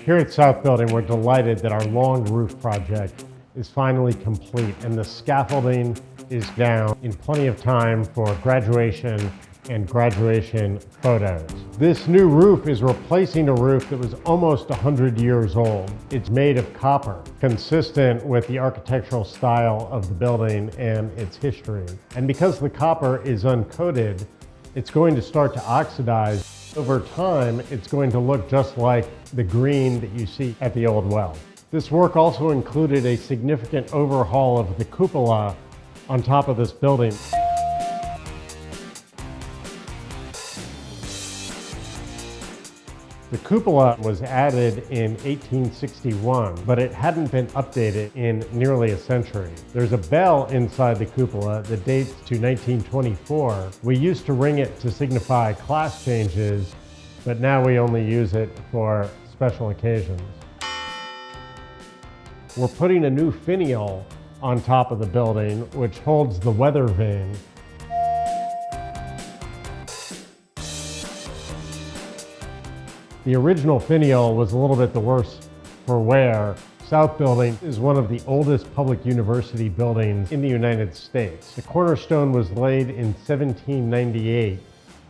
Here at South Building, we're delighted that our long roof project is finally complete and the scaffolding is down in plenty of time for graduation and graduation photos. This new roof is replacing a roof that was almost 100 years old. It's made of copper, consistent with the architectural style of the building and its history. And because the copper is uncoated, it's going to start to oxidize. Over time, it's going to look just like the green that you see at the old well. This work also included a significant overhaul of the cupola on top of this building. The cupola was added in 1861, but it hadn't been updated in nearly a century. There's a bell inside the cupola that dates to 1924. We used to ring it to signify class changes, but now we only use it for special occasions. We're putting a new finial on top of the building, which holds the weather vane. The original finial was a little bit the worse for wear. South Building is one of the oldest public university buildings in the United States. The cornerstone was laid in 1798,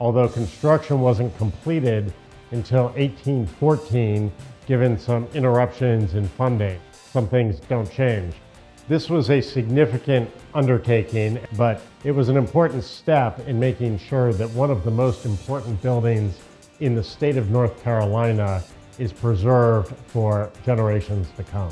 although construction wasn't completed until 1814, given some interruptions in funding. Some things don't change. This was a significant undertaking, but it was an important step in making sure that one of the most important buildings in the state of North Carolina is preserved for generations to come.